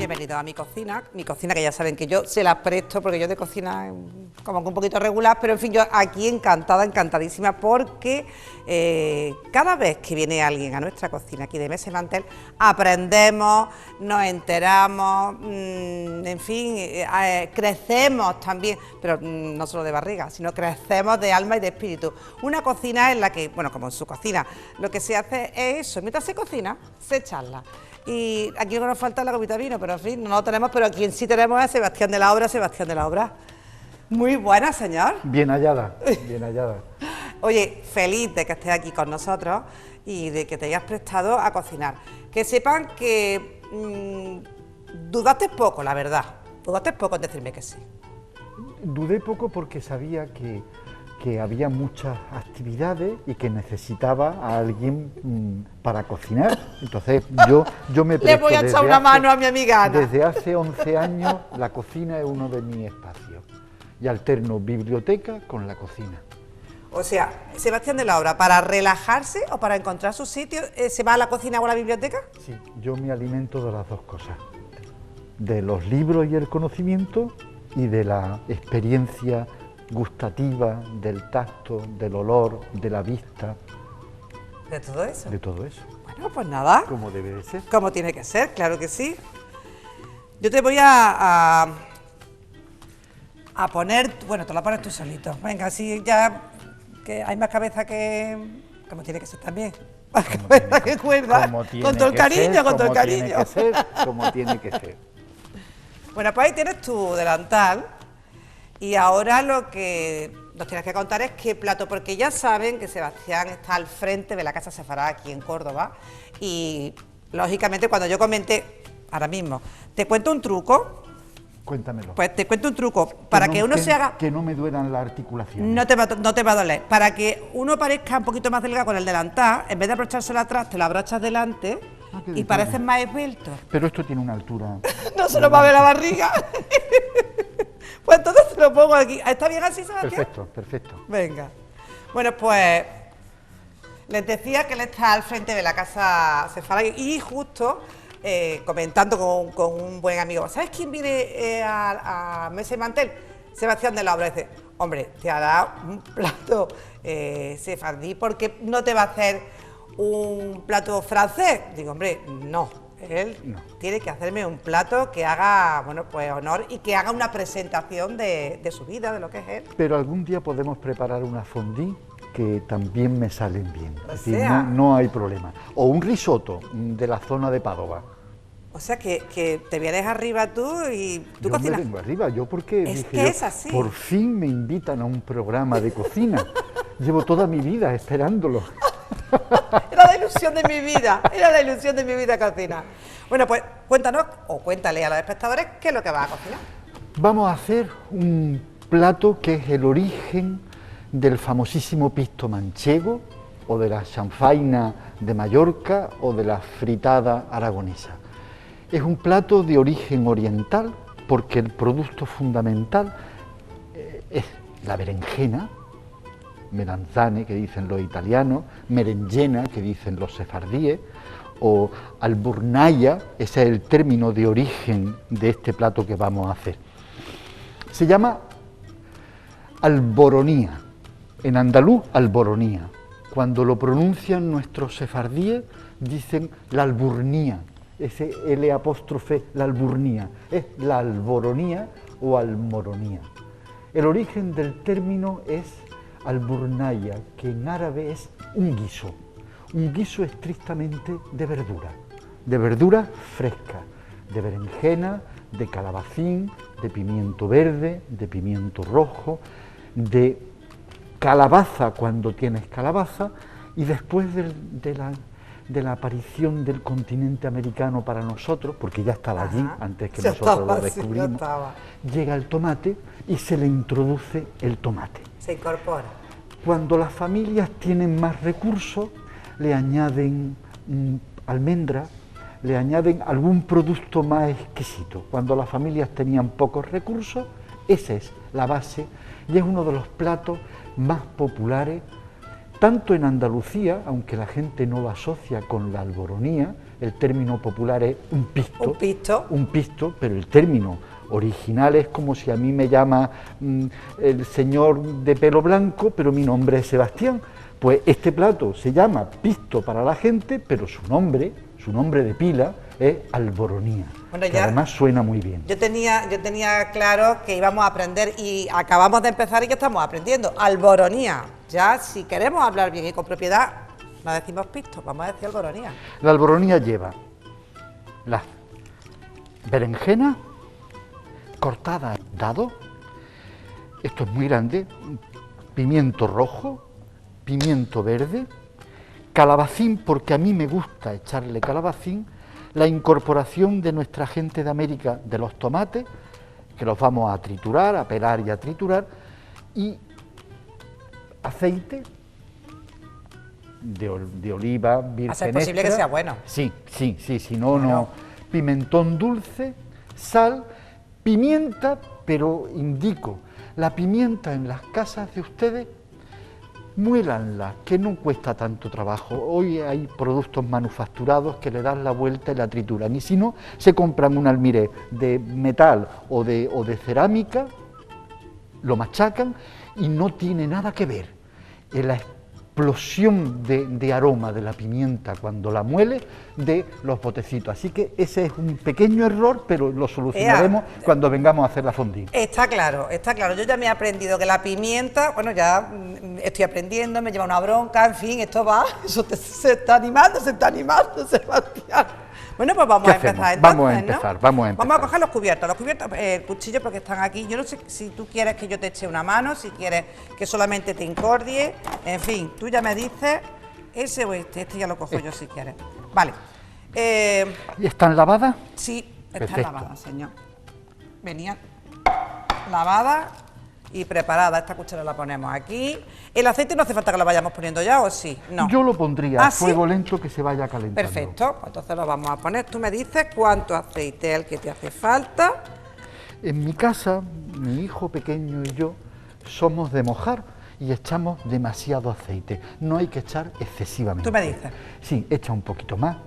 Bienvenidos a mi cocina que ya saben que yo se las presto porque yo de cocina como que un poquito regular, pero en fin, yo aquí encantada, encantadísima, porque cada vez que viene alguien a nuestra cocina aquí de Mesa y Mantel, aprendemos, nos enteramos, en fin, crecemos también, pero no solo de barriga, sino crecemos de alma y de espíritu. Una cocina en la que, bueno, como en su cocina, lo que se hace es eso, mientras se cocina, se charla. Y aquí no nos falta la copita de vino, pero en fin, no lo tenemos, pero quien sí tenemos es Sebastián de la Obra. Sebastián de la Obra. Muy buena, señor. Bien hallada, bien hallada. Oye, feliz de que estés aquí con nosotros y de que te hayas prestado a cocinar. Que sepan que dudaste poco, la verdad. Dudaste poco en decirme que sí. Dudé poco porque sabía que había muchas actividades y que necesitaba a alguien para cocinar. Entonces yo me presto. Le voy a echar una mano a mi amiga Ana. Desde hace 11 años la cocina es uno de mis espacios y alterno biblioteca con la cocina. O sea, Sebastián de la Obra, ¿para relajarse o para encontrar su sitio, se va a la cocina o a la biblioteca? Sí, yo me alimento de las dos cosas, de los libros y el conocimiento y de la experiencia gustativa, del tacto, del olor, de la vista. ¿De todo eso? De todo eso. Bueno, pues nada. Como debe de ser. Como tiene que ser, claro que sí. Yo te voy a poner, bueno, te la pones tú solito. Venga, así ya que hay más cabeza que... Como tiene que ser también. Más cabeza que cuerda. Con todo el cariño, con todo el cariño. Como tiene que ser, como tiene que ser. Bueno, pues ahí tienes tu delantal. Y ahora lo que nos tienes que contar es qué plato, porque ya saben que Sebastián está al frente de la Casa Sefará aquí en Córdoba y, lógicamente, cuando yo comente, ahora mismo, te cuento un truco. Cuéntamelo. Pues te cuento un truco, para que uno se haga... Que no me duelan las articulaciones. No te va a doler. Para que uno parezca un poquito más delgado con el delantal, en vez de abrochárselo atrás, te lo abrochas delante y pareces más esbelto. Pero esto tiene una altura... No se nos va a ver la barriga. Pues entonces te lo pongo aquí. ¿Está bien así, Sebastián? Perfecto, perfecto. Venga. Bueno, pues les decía que él está al frente de la Casa Sefará y justo comentando con un buen amigo. ¿Sabes quién viene a Mesa y Mantel? Sebastián de la Obra. Dice, hombre, te hará un plato sefardí porque no te va a hacer un plato francés. Digo, hombre, no. Él tiene que hacerme un plato que haga, bueno, pues honor y que haga una presentación de su vida, de lo que es él. Pero algún día podemos preparar una fondue que también me salen bien. Es decir, sea, no hay problema. O un risotto de la zona de Padova. O sea, que te vienes arriba tú y tú yo cocinas. Me vengo arriba, yo porque es dije que yo, es así. Por fin me invitan a un programa de cocina. Llevo toda mi vida esperándolo. Era la ilusión de mi vida, era la ilusión de mi vida cocina. Bueno, pues cuéntanos, o cuéntale a los espectadores qué es lo que vas a cocinar. Vamos a hacer un plato que es el origen del famosísimo pisto manchego, o de la chanfaina de Mallorca, o de la fritada aragonesa. Es un plato de origen oriental, porque el producto fundamental es la berenjena, melanzane, que dicen los italianos, merenjena, que dicen los sefardíes, o alburnaya, ese es el término de origen de este plato que vamos a hacer. Se llama alboronía, en andaluz alboronía. Cuando lo pronuncian nuestros sefardíes dicen la alburnía, ese L apóstrofe, la alburnía, es la alboronía o almoronía. El origen del término es alburnaya, que en árabe es un guiso estrictamente de verdura fresca, de berenjena, de calabacín, de pimiento verde, de pimiento rojo, de calabaza cuando tienes calabaza, y después de la aparición del continente americano para nosotros, porque ya estaba allí antes que nosotros lo descubrimos, llega el tomate y se le introduce el tomate. Se incorpora. Cuando las familias tienen más recursos, le añaden almendra, le añaden algún producto más exquisito. Cuando las familias tenían pocos recursos, esa es la base y es uno de los platos más populares, tanto en Andalucía, aunque la gente no lo asocia con la alboronía, el término popular es un pisto. Un pisto. Un pisto, pero el término original es como si a mí me llama el señor de pelo blanco, pero mi nombre es Sebastián. Pues este plato se llama pisto para la gente, pero su nombre de pila es alboronía, bueno, que además suena muy bien. Yo tenía claro que íbamos a aprender y acabamos de empezar y que estamos aprendiendo. Alboronía. Ya, si queremos hablar bien y con propiedad, no decimos pisto, vamos a decir alboronía. La alboronía lleva las berenjenas cortadas en dados, esto es muy grande, pimiento rojo, pimiento verde, calabacín, porque a mí me gusta echarle calabacín, la incorporación de nuestra gente de América de los tomates, que los vamos a triturar, a pelar y a triturar, y aceite de oliva virgen. A ser posible extra. que sea bueno. Sí, si no, bueno. No. Pimentón dulce, sal, pimienta, pero indico, la pimienta en las casas de ustedes, muélanla, que no cuesta tanto trabajo. Hoy hay productos manufacturados que le dan la vuelta y la trituran, y si no, se compran un almiré de metal o de cerámica, lo machacan y no tiene nada que ver en la explosión de aroma de la pimienta cuando la muele de los botecitos. Así que ese es un pequeño error, pero lo solucionaremos cuando vengamos a hacer la fondue. Está claro, está claro. Yo ya me he aprendido que la pimienta, bueno, ya estoy aprendiendo, me lleva una bronca, en fin, esto va, se está animando, Sebastián. Bueno, pues vamos a empezar entonces, Vamos a coger los cubiertos, el cuchillo, porque están aquí. Yo no sé si tú quieres que yo te eche una mano, si quieres que solamente te incordie, en fin, tú ya me dices, ese o este ya lo cojo yo si quieres. Vale. ¿Y están lavadas? Sí, están lavadas, señor. Venían lavadas y preparada. Esta cuchara la ponemos aquí. El aceite no hace falta que lo vayamos poniendo ya, ¿o sí? No. Yo lo pondría a fuego lento, que se vaya calentando. Perfecto, pues entonces lo vamos a poner. Tú me dices cuánto aceite es el que te hace falta. En mi casa, mi hijo pequeño y yo somos de mojar y echamos demasiado aceite. No hay que echar excesivamente. ¿Tú me dices? Sí, echa un poquito más,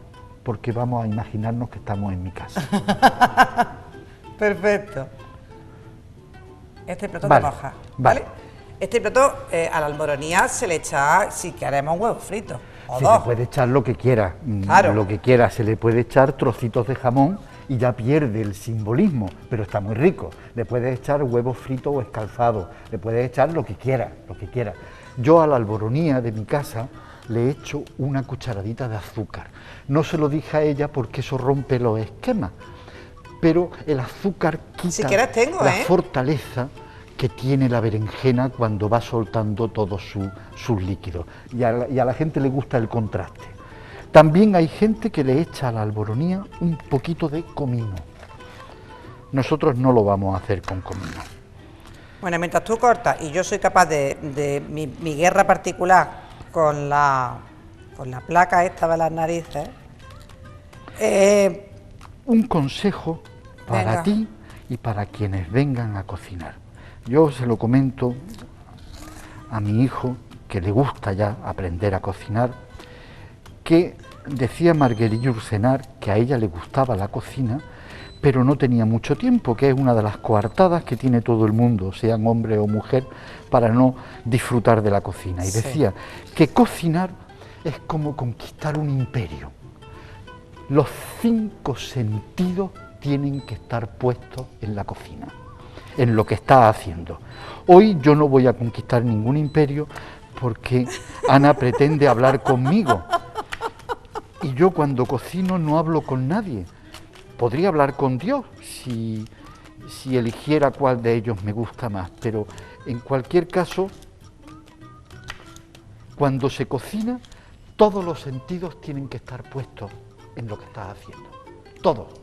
porque vamos a imaginarnos que estamos en mi casa. Perfecto. Este plato de mojar, ¿vale? Este plato a la alboronía se le echa, si queremos, un huevo frito. Se le puede echar lo que quiera, claro. Lo que quiera, se le puede echar trocitos de jamón y ya pierde el simbolismo, pero está muy rico. Le puedes echar huevos fritos o escalfados, le puedes echar lo que quiera, lo que quiera. Yo a la alboronía de mi casa le echo una cucharadita de azúcar. No se lo dije a ella porque eso rompe los esquemas, pero el azúcar quita si quieres tengo, la fortaleza que tiene la berenjena cuando va soltando todos sus líquidos. Y a la gente le gusta el contraste. También hay gente que le echa a la alboronía un poquito de comino. Nosotros no lo vamos a hacer con comino. Bueno, mientras tú cortas y yo soy capaz de mi guerra particular con la placa esta de las narices. Un consejo para ti y para quienes vengan a cocinar. Yo se lo comento a mi hijo, que le gusta ya aprender a cocinar, que decía Marguerite Yourcenar que a ella le gustaba la cocina, pero no tenía mucho tiempo, que es una de las coartadas que tiene todo el mundo, sean hombre o mujer, para no disfrutar de la cocina. Y decía que cocinar es como conquistar un imperio. Los 5 sentidos tienen que estar puestos en la cocina, en lo que está haciendo. Hoy yo no voy a conquistar ningún imperio porque Ana pretende hablar conmigo. Y yo cuando cocino no hablo con nadie. Podría hablar con Dios si eligiera cuál de ellos me gusta más, pero en cualquier caso, cuando se cocina, todos los sentidos tienen que estar puestos en lo que estás haciendo. Todo.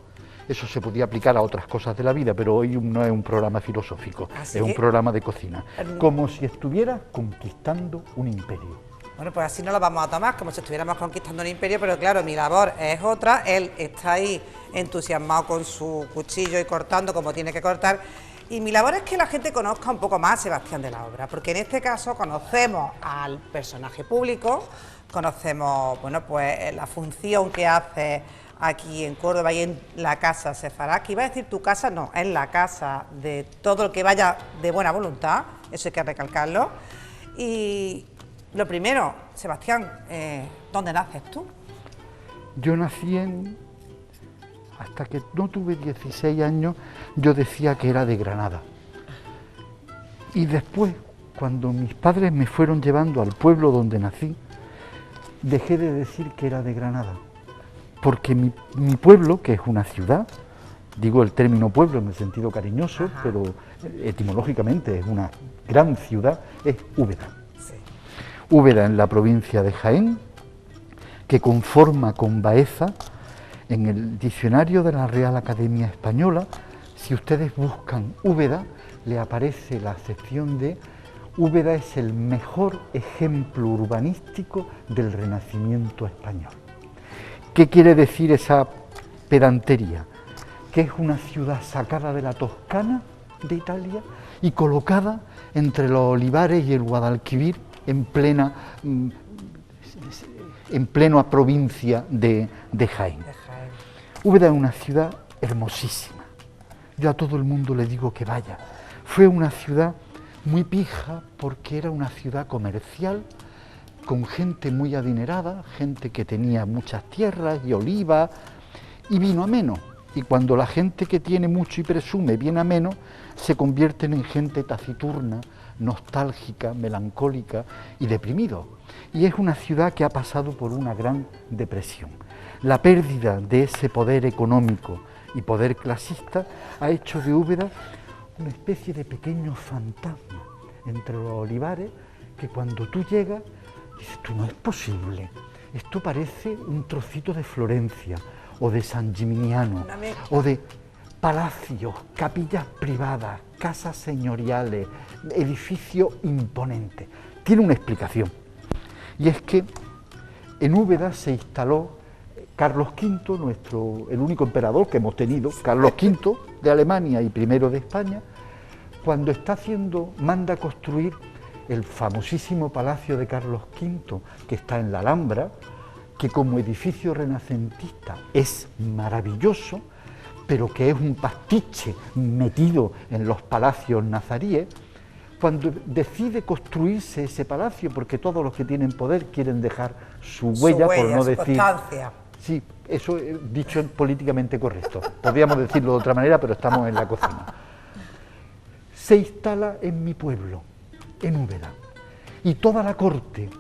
Eso se podía aplicar a otras cosas de la vida, pero hoy no es un programa filosófico, es un programa de cocina. Como si estuviera conquistando un imperio. Bueno, pues así no lo vamos a tomar, como si estuviéramos conquistando un imperio, pero claro, mi labor es otra. Él está ahí entusiasmado con su cuchillo y cortando como tiene que cortar. Y mi labor es que la gente conozca un poco más a Sebastián de la Obra, porque en este caso conocemos al personaje público, conocemos, bueno, pues la función que hace aquí en Córdoba y en la casa Sefarad, que iba a decir tu casa, no, es la casa de todo el que vaya de buena voluntad, eso hay que recalcarlo. Y lo primero, Sebastián, ¿dónde naces tú? Yo nací hasta que no tuve 16 años, yo decía que era de Granada. Y después, cuando mis padres me fueron llevando al pueblo donde nací, dejé de decir que era de Granada. Porque mi pueblo, que es una ciudad, digo el término pueblo en el sentido cariñoso, Ajá. pero etimológicamente es una gran ciudad, es Úbeda. Sí. Úbeda en la provincia de Jaén, que conforma con Baeza. En el diccionario de la Real Academia Española, si ustedes buscan Úbeda, le aparece la sección de Úbeda es el mejor ejemplo urbanístico del Renacimiento español. ¿Qué quiere decir esa pedantería? Que es una ciudad sacada de la Toscana de Italia y colocada entre los olivares y el Guadalquivir en plena provincia de Jaén. Úbeda es una ciudad hermosísima. Yo a todo el mundo le digo que vaya. Fue una ciudad muy pija porque era una ciudad comercial con gente muy adinerada, gente que tenía muchas tierras y olivas y vino ameno. Y cuando la gente que tiene mucho y presume viene ameno, se convierten en gente taciturna, nostálgica, melancólica y deprimido. Y es una ciudad que ha pasado por una gran depresión. La pérdida de ese poder económico y poder clasista ha hecho de Úbeda una especie de pequeño fantasma entre los olivares que cuando tú llegas dices, tú no es posible, esto parece un trocito de Florencia o de San Gimignano o de palacios, capillas privadas, casas señoriales, edificios imponentes. Tiene una explicación y es que en Úbeda se instaló Carlos V, el único emperador que hemos tenido, Carlos V de Alemania y I de España, cuando manda construir el famosísimo Palacio de Carlos V, que está en la Alhambra, que como edificio renacentista es maravilloso, pero que es un pastiche metido en los palacios nazaríes. Cuando decide construirse ese palacio, porque todos los que tienen poder quieren dejar su huella, por no decir... Constancia. Sí, eso dicho políticamente correcto. Podríamos decirlo de otra manera, pero estamos en la cocina. Se instala en mi pueblo, en Úbeda, y toda la corte,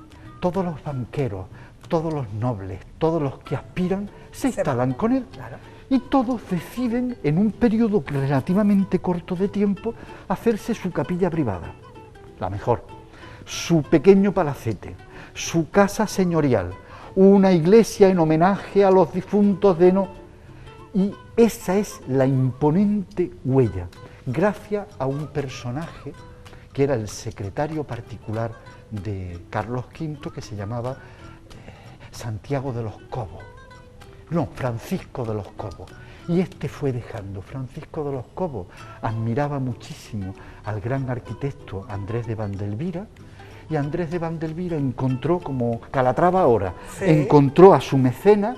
todos los banqueros, todos los nobles, todos los que aspiran, se instalan con él. Claro. Y todos deciden, en un periodo relativamente corto de tiempo, hacerse su capilla privada, la mejor, su pequeño palacete, su casa señorial, una iglesia en homenaje a los difuntos de no... Y esa es la imponente huella, gracias a un personaje que era el secretario particular de Carlos V, que se llamaba Santiago de los Cobos. No, Francisco de los Cobos. Y este fue dejando. Francisco de los Cobos admiraba muchísimo al gran arquitecto Andrés de Vandelvira, y Andrés de Vandelvira encontró, como Calatrava ahora, sí, encontró a su mecena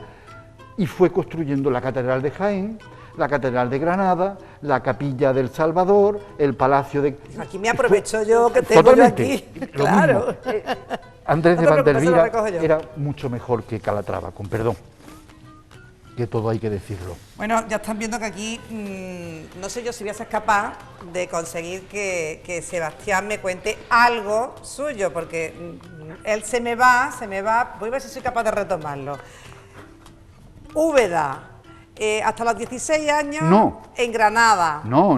y fue construyendo la Catedral de Jaén, la Catedral de Granada, la Capilla del Salvador, el Palacio de... Aquí me aprovecho yo que tengo yo aquí. Claro. Andrés No de te preocupes, se lo Vandelvira recojo yo. era mucho mejor que Calatrava, con perdón, que todo hay que decirlo. Bueno, ya están viendo que aquí, no sé yo si voy a ser capaz de conseguir que Sebastián me cuente algo suyo, porque él se me va, voy a ver si soy capaz de retomarlo. Úbeda, hasta los 16 años, No. en Granada. No.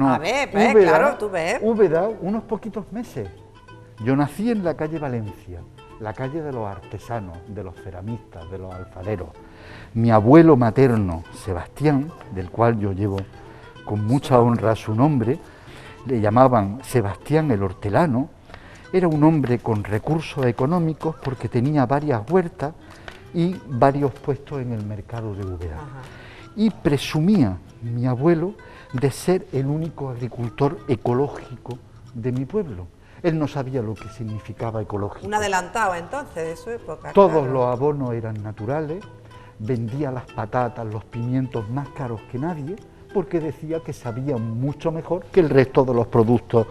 A ver, ves, claro, tú ves. Úbeda, unos poquitos meses. Yo nací en la calle Valencia, la calle de los artesanos, de los ceramistas, de los alfareros. Mi abuelo materno, Sebastián, del cual yo llevo con mucha honra su nombre, le llamaban Sebastián el Hortelano, era un hombre con recursos económicos porque tenía varias huertas y varios puestos en el mercado de Úbeda. Ajá. Y presumía mi abuelo de ser el único agricultor ecológico de mi pueblo. Él no sabía lo que significaba ecológico. Un adelantado entonces de su época. Todos claro. los abonos eran naturales, vendía las patatas, los pimientos más caros que nadie, porque decía que sabían mucho mejor que el resto de los productos.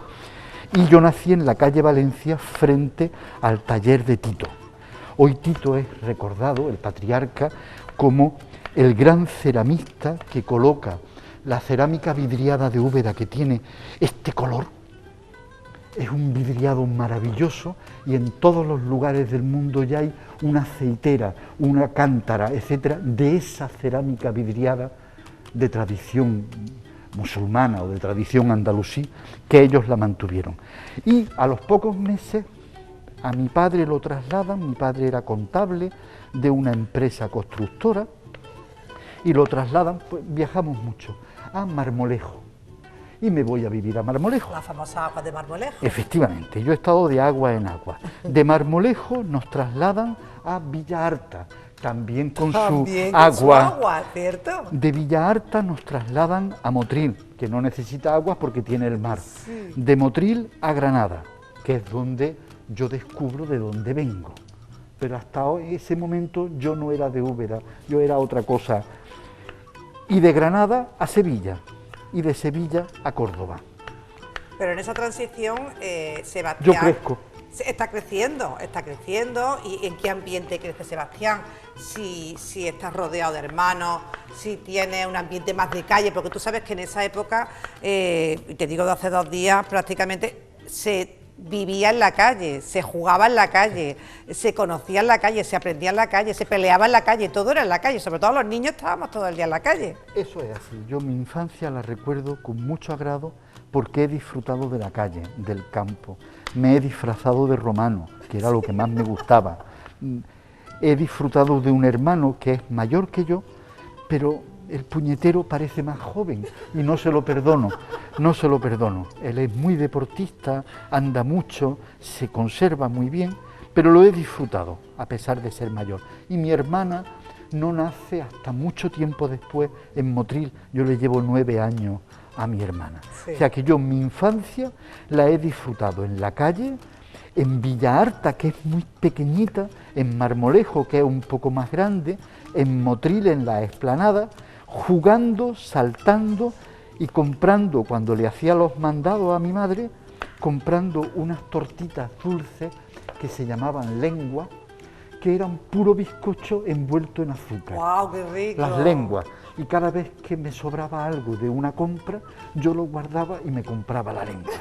Y yo nací en la calle Valencia, frente al taller de Tito. Hoy Tito es recordado, el patriarca, como el gran ceramista que coloca la cerámica vidriada de Úbeda, que tiene este color. Es un vidriado maravilloso y en todos los lugares del mundo ya hay una aceitera, una cántara, etcétera, de esa cerámica vidriada de tradición musulmana o de tradición andalusí, que ellos la mantuvieron. Y a los pocos meses a mi padre lo trasladan, mi padre era contable de una empresa constructora, y lo trasladan, pues viajamos mucho, a Marmolejo. Y me voy a vivir a Marmolejo. La famosa agua de Marmolejo. Efectivamente, yo he estado de agua en agua. De Marmolejo nos trasladan a Villa Arta, también con su agua. ¿Cierto? De Villa Arta nos trasladan a Motril, que no necesita agua porque tiene el mar. Sí. De Motril a Granada, que es donde yo descubro de dónde vengo. Pero hasta ese momento yo no era de Úbeda, yo era otra cosa. Y de Granada a Sevilla, y de Sevilla a Córdoba. Pero en esa transición, Sebastián... Yo crezco. Está creciendo, ¿y en qué ambiente crece Sebastián? Si estás rodeado de hermanos, si tienes un ambiente más de calle, porque tú sabes que en esa época, y te digo de hace 2 días, prácticamente se vivía en la calle, se jugaba en la calle, se conocía en la calle, se aprendía en la calle, se peleaba en la calle, todo era en la calle, sobre todo los niños estábamos todo el día en la calle. Eso es así, yo mi infancia la recuerdo con mucho agrado porque he disfrutado de la calle, del campo, me he disfrazado de romano, que era lo que más me gustaba, he disfrutado de un hermano que es mayor que yo, pero el puñetero parece más joven y no se lo perdono, no se lo perdono. Él es muy deportista, anda mucho, se conserva muy bien, pero lo he disfrutado a pesar de ser mayor. Y mi hermana no nace hasta mucho tiempo después en Motril, yo le llevo 9 años a mi hermana. Sí. O sea que yo mi infancia la he disfrutado en la calle, en Villa Arta, que es muy pequeñita, en Marmolejo, que es un poco más grande, en Motril, en la explanada, jugando, saltando y comprando, cuando le hacía los mandados a mi madre, comprando unas tortitas dulces que se llamaban lengua, que eran puro bizcocho envuelto en azúcar. ¡Guau, qué rico! Las lenguas. Y cada vez que me sobraba algo de una compra, yo lo guardaba y me compraba la lengua.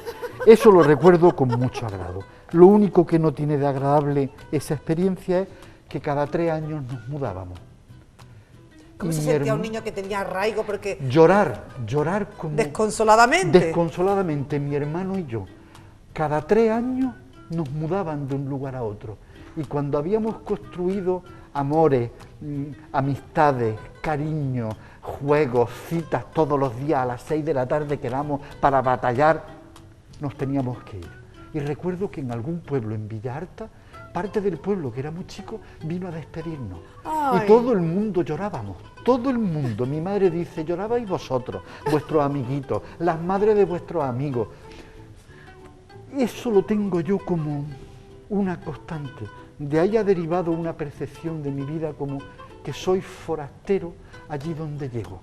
Eso lo recuerdo con mucho agrado. Lo único que no tiene de agradable esa experiencia es que cada 3 años nos mudábamos. ¿Cómo se sentía un niño que tenía arraigo? Porque Llorar como... desconsoladamente. Desconsoladamente, mi hermano y yo. Cada 3 años nos mudaban de un lugar a otro. Y cuando habíamos construido amores, amistades, cariño, juegos, citas todos los días a las 6 de la tarde quedamos para batallar, nos teníamos que ir. Y recuerdo que en algún pueblo en Villa Arta, parte del pueblo, que era muy chico, vino a despedirnos. Ay. Y todo el mundo llorábamos, todo el mundo. Mi madre dice, llorabais vosotros, vuestros amiguitos, las madres de vuestros amigos. Eso lo tengo yo como una constante. De ahí ha derivado una percepción de mi vida como que soy forastero allí donde llego,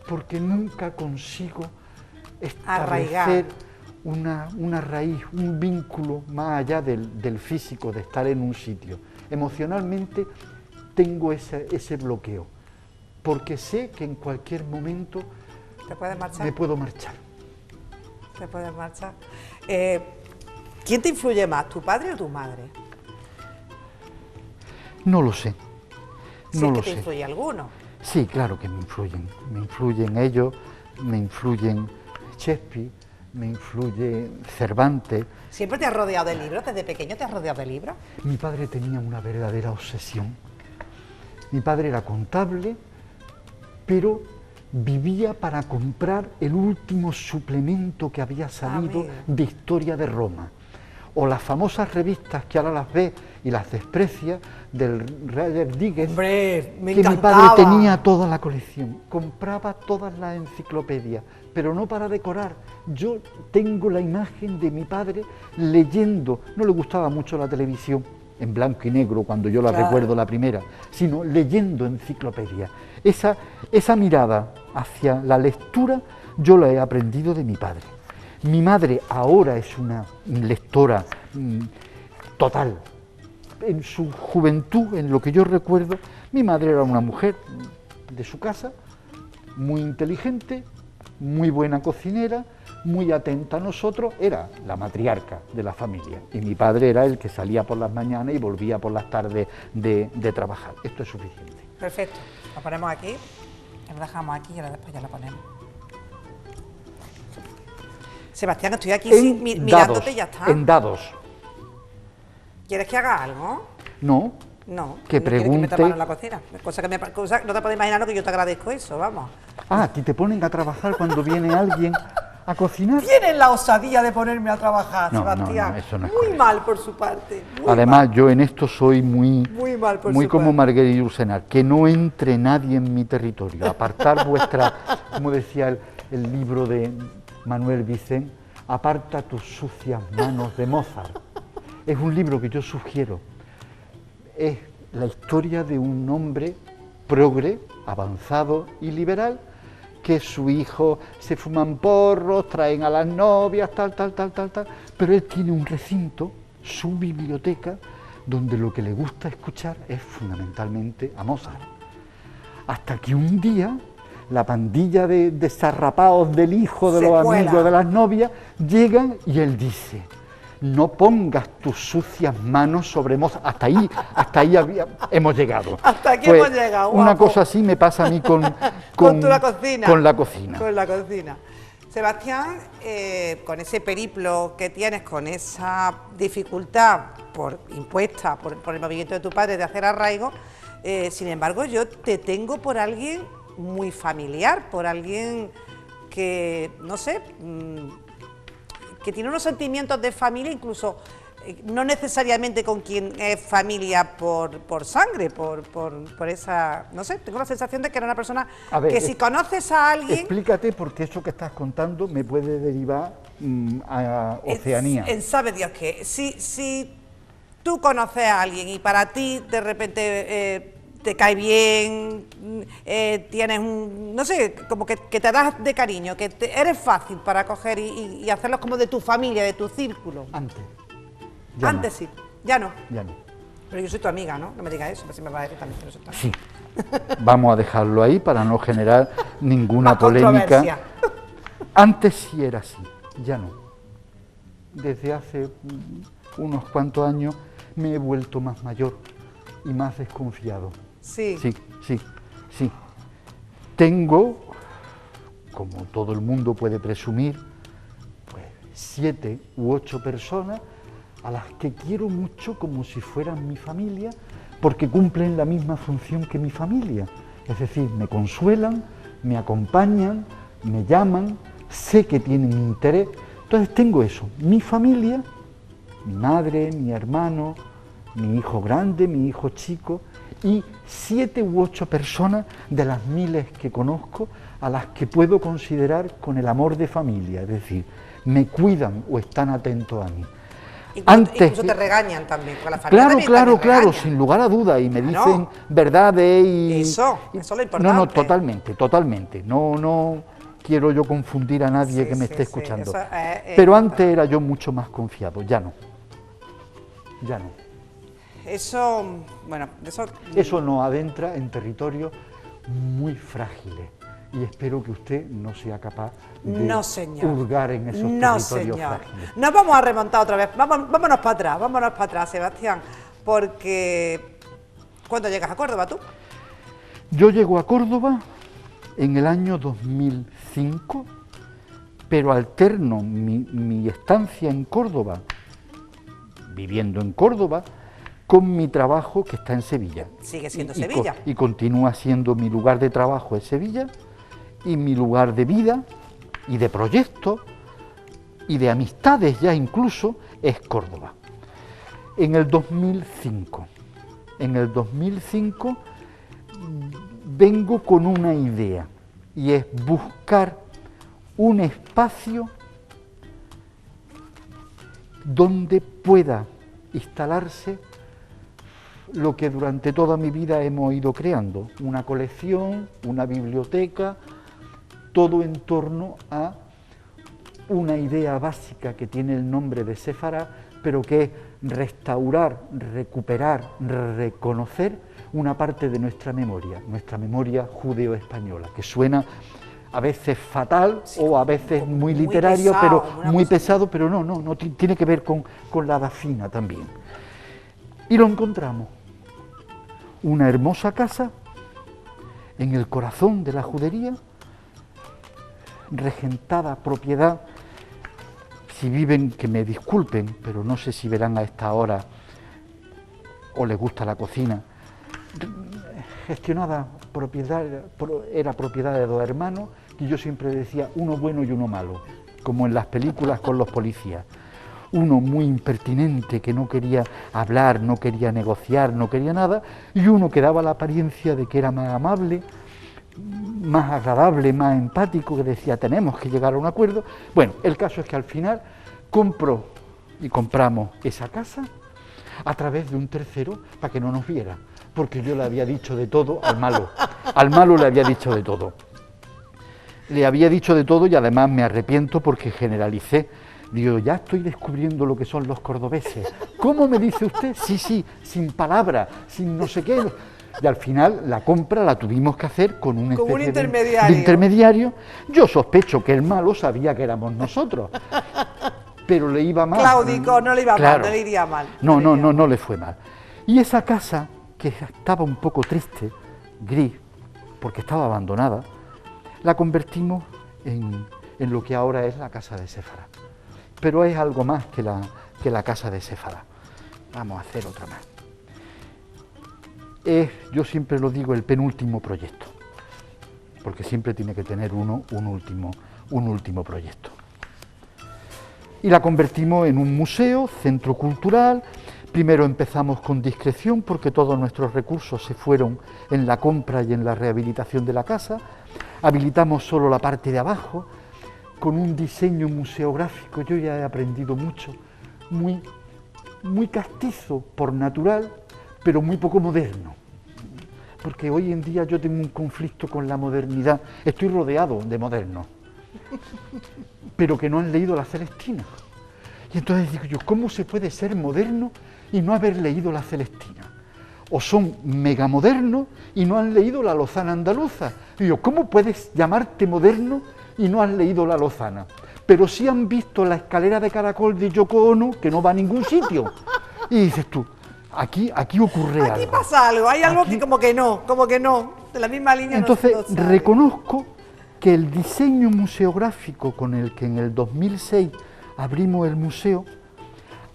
porque nunca consigo establecer una raíz, un vínculo más allá del físico, de estar en un sitio. Emocionalmente tengo ese bloqueo, porque sé que en cualquier momento ¿Te puedes marchar? me puedo marchar. ¿Te puedes marchar? ¿Quién te influye más, tu padre o tu madre? No lo sé. Si No es lo que te sé. influye alguno. Sí, claro que me influyen ellos, me influyen Shakespeare, me influye Cervantes. ¿Siempre te has rodeado de libros? ¿Desde pequeño te has rodeado de libros? Mi padre tenía una verdadera obsesión. Mi padre era contable, pero vivía para comprar el último suplemento que había salido Amigo. de Historia de Roma. o las famosas revistas que ahora las ves y las desprecias del Roger Dickens, Hombre, me que mi encantaba. padre tenía toda la colección, compraba todas las enciclopedias, pero no para decorar. Yo tengo la imagen de mi padre leyendo, no le gustaba mucho la televisión, en blanco y negro, cuando yo la recuerdo la primera, sino leyendo enciclopedias. Esa mirada hacia la lectura yo la he aprendido de mi padre. Mi madre ahora es una lectora total. En su juventud, en lo que yo recuerdo, mi madre era una mujer de su casa, muy inteligente, muy buena cocinera, muy atenta a nosotros, era la matriarca de la familia, y mi padre era el que salía por las mañanas y volvía por las tardes de trabajar. Esto es suficiente. Perfecto, lo ponemos aquí, lo dejamos aquí y ahora después ya lo ponemos. Sebastián, estoy aquí mirándote y ya está. En dados. ¿Quieres que haga algo? No. No, que no pregunte. quiero que meta mano en la cocina. Cosa, no te puedes imaginar lo que yo te agradezco eso, vamos. Ah, ¿a ti te ponen a trabajar cuando viene alguien a cocinar? Tienes la osadía de ponerme a trabajar, No, Sebastián. no, eso no es muy correcto. mal por su parte. Además, yo en esto soy muy mal por su como parte. Marguerite Yourcenar, que no entre nadie en mi territorio. Apartar vuestra, como decía el libro de Manuel Vicent, aparta tus sucias manos de Mozart. Es un libro que yo sugiero. Es la historia de un hombre progre, avanzado y liberal, que su hijo se fuman porros, traen a las novias, tal, pero él tiene un recinto, su biblioteca, donde lo que le gusta escuchar es fundamentalmente a Mozart. Hasta que un día la pandilla de desarrapados del hijo de los amigos de las novias llegan y él dice: no pongas tus sucias manos sobre Mozart. Hasta ahí hemos llegado. Hasta aquí Pues, hemos llegado. Una guapo. cosa así me pasa a mí con la cocina. Con la cocina. Con la cocina. Sebastián, con ese periplo que tienes, con esa dificultad impuesta por el movimiento de tu padre de hacer arraigo, sin embargo, yo te tengo por alguien muy familiar, por alguien que, no sé, que tiene unos sentimientos de familia, incluso no necesariamente con quien es familia por sangre, por esa, no sé, tengo la sensación de que era una persona que si conoces a alguien... Explícate, porque eso que estás contando me puede derivar a Oceanía. Sabe Dios que si tú conoces a alguien y para ti de repente te cae bien, tienes un, no sé, como que te das de cariño, que eres fácil para coger y hacerlos como de tu familia, de tu círculo. Antes sí, ya no. Ya no. Pero yo soy tu amiga, ¿no? No me digas eso, si me vas a decir también que no soy tu amiga. Sí. Vamos a dejarlo ahí para no generar ninguna Más polémica. controversia. Antes sí era así, ya no. Desde hace unos cuantos años me he vuelto más mayor y más desconfiado. Sí. Sí. Tengo, como todo el mundo puede presumir, pues 7 u 8 personas a las que quiero mucho como si fueran mi familia, porque cumplen la misma función que mi familia. Es decir, me consuelan, me acompañan, me llaman, sé que tienen interés. Entonces tengo eso, mi familia, mi madre, mi hermano, mi hijo grande, mi hijo chico, y 7 u 8 personas de las miles que conozco a las que puedo considerar con el amor de familia, es decir, me cuidan o están atentos a mí. Incluso te regañan también, con la familia Claro, sin lugar a dudas, y me dicen verdades y... Eso es lo importante. No, totalmente, no quiero yo confundir a nadie que me esté escuchando. Pero antes era yo mucho más confiado, ya no. Eso nos adentra en territorios muy frágiles y espero que usted no sea capaz de hurgar en esos territorios frágiles. Nos vamos a remontar otra vez, vámonos para atrás, Sebastián, porque ¿cuándo llegas a Córdoba tú? Yo llego a Córdoba en el año 2005, pero alterno mi estancia en Córdoba, viviendo en Córdoba, con mi trabajo que está en Sevilla. Sigue siendo Sevilla. Y continúa siendo mi lugar de trabajo en Sevilla, y mi lugar de vida y de proyecto y de amistades ya incluso, es Córdoba. En el 2005 vengo con una idea, y es buscar un espacio donde pueda instalarse lo que durante toda mi vida hemos ido creando, una colección, una biblioteca, todo en torno a una idea básica que tiene el nombre de Séfara, pero que es restaurar, recuperar, reconocer una parte de nuestra memoria judeo-española, que suena a veces fatal, sí, o a veces muy literario, pesado, pero muy pesado, pero no, tiene que ver con la dafina también. Y lo encontramos, una hermosa casa en el corazón de la judería, regentada, propiedad, si viven, que me disculpen, pero no sé si verán a esta hora o les gusta la cocina, gestionada, era propiedad de dos hermanos, y yo siempre decía, uno bueno y uno malo, como en las películas con los policías. Uno muy impertinente, que no quería hablar, no quería negociar, no quería nada, y uno que daba la apariencia de que era más amable, más agradable, más empático, que decía, tenemos que llegar a un acuerdo. Bueno, el caso es que al final compramos esa casa a través de un tercero para que no nos viera, porque yo le había dicho de todo al malo le había dicho de todo. Le había dicho de todo y además me arrepiento porque generalicé. Digo, ya estoy descubriendo lo que son los cordobeses. ¿Cómo me dice usted? Sí, sin palabras, sin no sé qué. Y al final la compra la tuvimos que hacer con una especie de intermediario. Yo sospecho que el malo sabía que éramos nosotros, pero le iba mal. Claudico, no le iba mal, no le iría mal. No le fue mal. Y esa casa, que estaba un poco triste, gris, porque estaba abandonada, la convertimos en lo que ahora es la casa de Séfara. Pero es algo más que la casa de Séfara. Vamos a hacer otra más. Es, yo siempre lo digo, el penúltimo proyecto, porque siempre tiene que tener uno un último proyecto. Y la convertimos en un museo, centro cultural. Primero empezamos con discreción, porque todos nuestros recursos se fueron en la compra y en la rehabilitación de la casa. Habilitamos solo la parte de abajo, con un diseño museográfico, yo ya he aprendido mucho, muy castizo por natural, pero muy poco moderno. Porque hoy en día yo tengo un conflicto con la modernidad, estoy rodeado de modernos, pero que no han leído la Celestina. Y entonces digo yo, ¿cómo se puede ser moderno y no haber leído la Celestina? O son megamodernos y no han leído la Lozana andaluza. Y yo, ¿cómo puedes llamarte moderno y no has leído la Lozana? Pero sí han visto la escalera de caracol de Yoko Ono, que no va a ningún sitio. Y dices tú, aquí ocurre algo. Aquí pasa algo, hay algo que como que no, de la misma línea. Entonces reconozco que el diseño museográfico con el que en el 2006 abrimos el museo,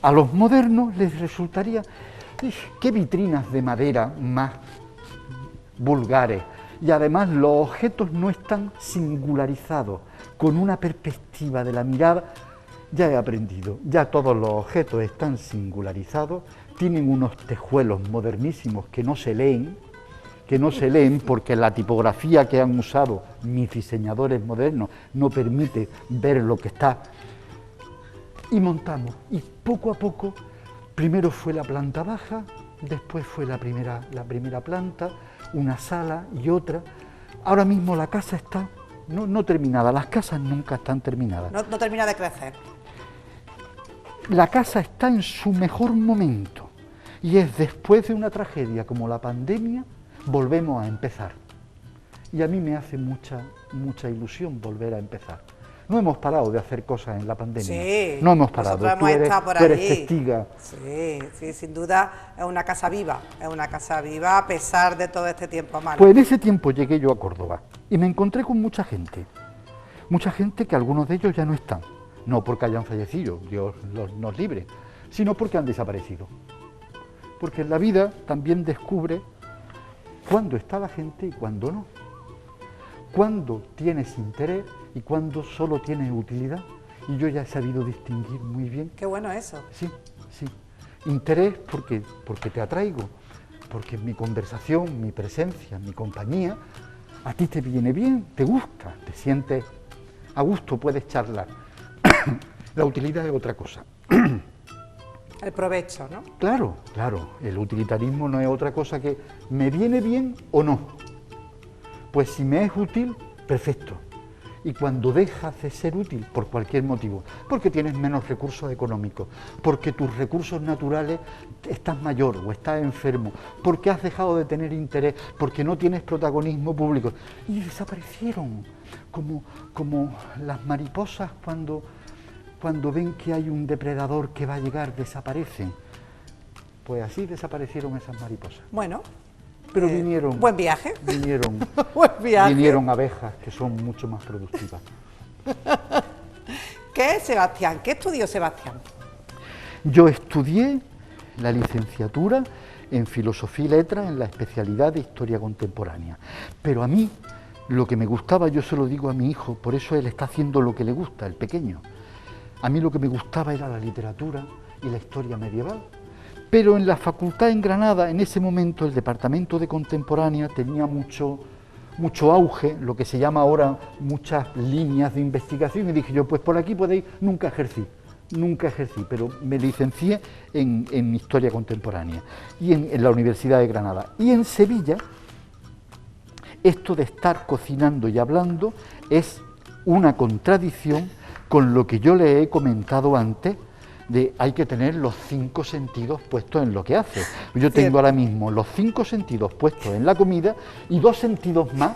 a los modernos les resultaría, qué vitrinas de madera más vulgares. Y además los objetos no están singularizados, con una perspectiva de la mirada. Ya he aprendido, ya todos los objetos están singularizados, tienen unos tejuelos modernísimos que no se leen porque la tipografía que han usado mis diseñadores modernos no permite ver lo que está. Y montamos, y poco a poco, primero fue la planta baja, después fue la primera planta, una sala y otra. Ahora mismo la casa está no terminada, las casas nunca están terminadas. No termina de crecer. La casa está en su mejor momento y es después de una tragedia como la pandemia, volvemos a empezar. Y a mí me hace mucha ilusión volver a empezar. No hemos parado de hacer cosas en la pandemia. Sí, no hemos parado. Tú eres testiga. Sí, sin duda es una casa viva, a pesar de todo este tiempo malo. Pues en ese tiempo llegué yo a Córdoba y me encontré con mucha gente que algunos de ellos ya no están, no porque hayan fallecido, Dios nos libre, sino porque han desaparecido. Porque en la vida también descubre cuándo está la gente y cuándo no. Cuándo tienes interés y cuándo solo tienes utilidad. y yo ya he sabido distinguir muy bien. Qué bueno eso. Sí, sí. Interés porque te atraigo, porque mi conversación, mi presencia, mi compañía, a ti te viene bien, te gusta, te sientes a gusto, puedes charlar. La utilidad es otra cosa. El provecho, ¿no? Claro, claro, el utilitarismo no es otra cosa que ¿me viene bien o no? Pues si me es útil, perfecto. Y cuando dejas de ser útil por cualquier motivo, porque tienes menos recursos económicos, porque tus recursos naturales estás mayor o estás enfermo, porque has dejado de tener interés, porque no tienes protagonismo público, y desaparecieron, como las mariposas cuando ven que hay un depredador que va a llegar, desaparecen. Pues así desaparecieron esas mariposas. Bueno. Pero vinieron. Buen viaje. Vinieron. Buen viaje. Vinieron abejas que son mucho más productivas. ¿Qué es Sebastián? ¿Qué estudió Sebastián? Yo estudié la licenciatura en Filosofía y Letras en la especialidad de Historia Contemporánea. Pero a mí, lo que me gustaba, yo se lo digo a mi hijo, por eso él está haciendo lo que le gusta, el pequeño. A mí lo que me gustaba era la literatura y la historia medieval. Pero en la facultad en Granada, en ese momento, el departamento de Contemporánea tenía mucho auge, lo que se llama ahora muchas líneas de investigación, y dije yo, pues por aquí podéis, nunca ejercí, pero me licencié en Historia Contemporánea y en la Universidad de Granada. Y en Sevilla, esto de estar cocinando y hablando es una contradicción con lo que yo le he comentado antes, de hay que tener los 5 sentidos puestos en lo que hace. Yo tengo ahora mismo los 5 sentidos puestos en la comida y 2 sentidos más,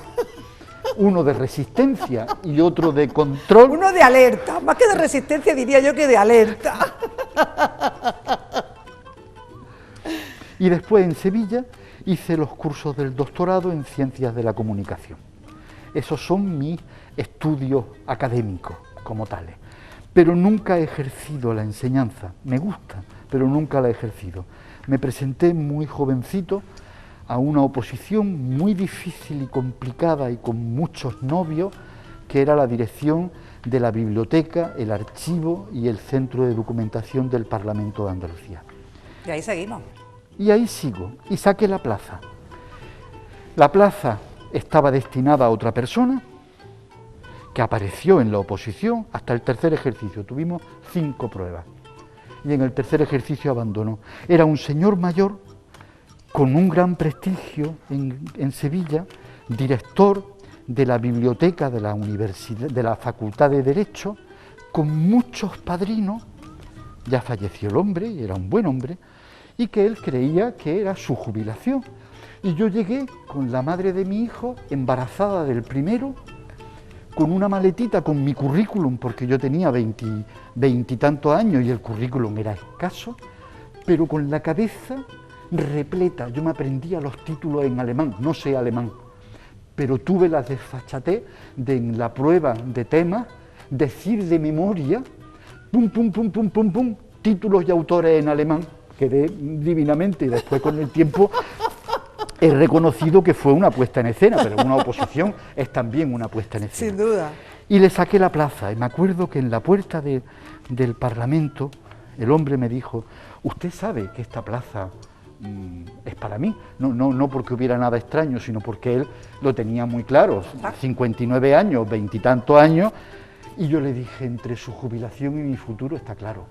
uno de resistencia y otro de control. Uno de alerta, más que de resistencia diría yo que de alerta. Y después en Sevilla hice los cursos del doctorado en Ciencias de la Comunicación. Esos son mis estudios académicos como tales. Pero nunca he ejercido la enseñanza, me gusta, pero nunca la he ejercido. Me presenté muy jovencito a una oposición muy difícil y complicada y con muchos novios, que era la dirección de la biblioteca, el archivo y el centro de documentación del Parlamento de Andalucía. Y ahí seguimos. Y ahí sigo, y saqué la plaza. La plaza estaba destinada a otra persona, que apareció en la oposición hasta el tercer ejercicio. Tuvimos 5 pruebas y en el tercer ejercicio abandonó. Era un señor mayor con un gran prestigio en Sevilla, director de la biblioteca de la universidad, de la Facultad de Derecho, con muchos padrinos. Ya falleció el hombre y era un buen hombre, y que él creía que era su jubilación. Y yo llegué con la madre de mi hijo, embarazada del primero, con una maletita con mi currículum, porque yo tenía 20 y tantos años y el currículum era escaso, pero con la cabeza repleta. Yo me aprendía los títulos en alemán, no sé alemán, pero tuve la desfachatez de en la prueba de temas decir de memoria, pum, pum, pum, pum, pum, pum, títulos y autores en alemán. Quedé divinamente y después con el tiempo he reconocido que fue una puesta en escena, pero una oposición es también una puesta en escena. Sin duda. Y le saqué la plaza, y me acuerdo que en la puerta del Parlamento el hombre me dijo, usted sabe que esta plaza es para mí, no porque hubiera nada extraño, sino porque él lo tenía muy claro, 59 años, 20 y tantos años, y yo le dije, entre su jubilación y mi futuro está claro.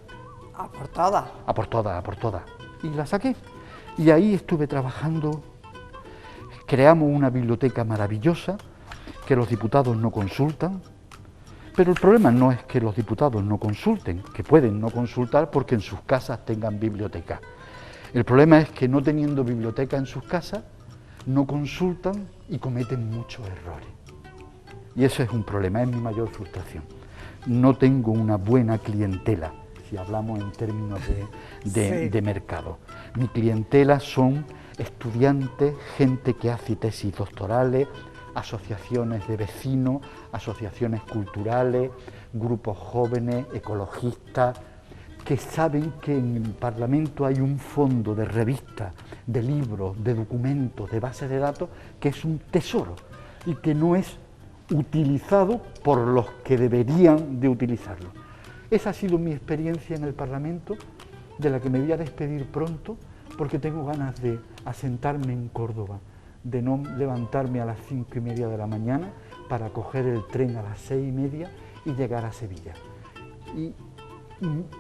A por todas. A por todas, a por todas. Y la saqué, y ahí estuve trabajando. Creamos una biblioteca maravillosa que los diputados no consultan, pero el problema no es que los diputados no consulten, que pueden no consultar porque en sus casas tengan biblioteca. El problema es que no teniendo biblioteca en sus casas, no consultan y cometen muchos errores. Y eso es un problema, es mi mayor frustración. No tengo una buena clientela, si hablamos en términos de mercado. Mi clientela son estudiantes, gente que hace tesis doctorales, asociaciones de vecinos, asociaciones culturales, grupos jóvenes, ecologistas, que saben que en el Parlamento hay un fondo de revistas, de libros, de documentos, de bases de datos, que es un tesoro y que no es utilizado por los que deberían de utilizarlo. esa ha sido mi experiencia en el Parlamento, de la que me voy a despedir pronto, porque tengo ganas de asentarme en Córdoba, de no levantarme a las 5:30 de la mañana para coger el tren a las 6:30 y llegar a Sevilla. Y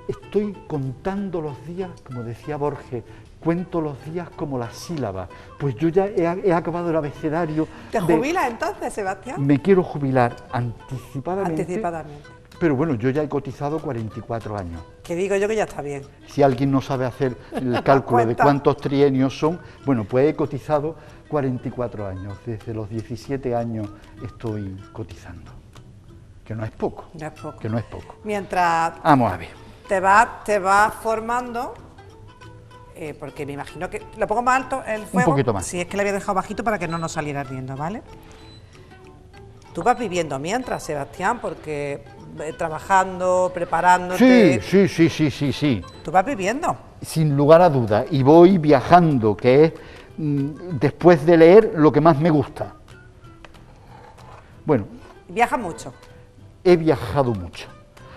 estoy contando los días, como decía Borges, cuento los días como las sílabas, pues yo ya he acabado el abecedario. ¿Te jubilas entonces, Sebastián? Me quiero jubilar anticipadamente. Anticipadamente. Pero bueno, yo ya he cotizado 44 años. Que digo yo que ya está bien. Si alguien no sabe hacer el cálculo de cuántos trienios son, bueno, pues he cotizado 44 años. Desde los 17 años estoy cotizando. Que no es poco. No es poco. Que no es poco. Mientras Vamos a ver. te vas formando, porque me imagino que... ¿Lo pongo más alto el fuego? Un poquito más. Si es que le había dejado bajito para que no nos saliera ardiendo, ¿vale? Tú vas viviendo mientras, Sebastián, porque trabajando, preparándote... Sí. Tú vas viviendo. Sin lugar a dudas. Y voy viajando, que es, después de leer, lo que más me gusta. Bueno. ¿Viajas mucho? He viajado mucho.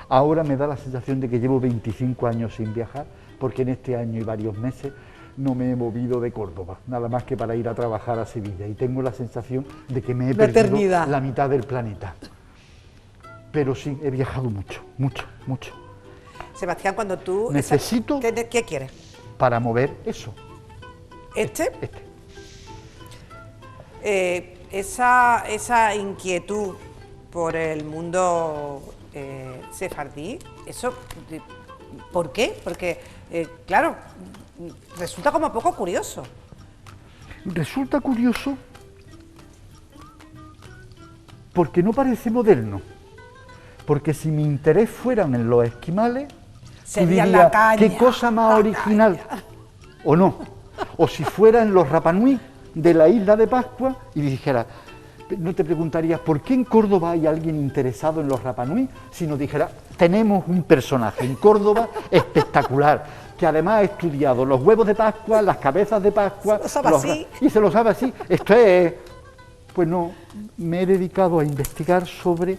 Ahora me da la sensación de que llevo 25 años sin viajar, porque en este año y varios meses no me he movido de Córdoba, nada más que para ir a trabajar a Sevilla, y tengo la sensación de que me he perdido la mitad del planeta. Pero sí, he viajado mucho. Sebastián, cuando tú... Necesito... ¿Qué quieres? Para mover eso. ¿Este? Esa inquietud por el mundo sefardí, eso, ¿por qué? Porque, claro, resulta como poco curioso. Resulta curioso porque no parece moderno. Porque si mi interés fueran en los esquimales, sería dirías, la caña. qué cosa más original. ¿O no? O si fuera en los Rapanui de la isla de Pascua y dijera, no te preguntarías por qué en Córdoba hay alguien interesado en los Rapanui, sino dijera, tenemos un personaje en Córdoba espectacular, que además ha estudiado los huevos de Pascua, las cabezas de Pascua, y se lo sabe así. Esto es, pues no, me he dedicado a investigar sobre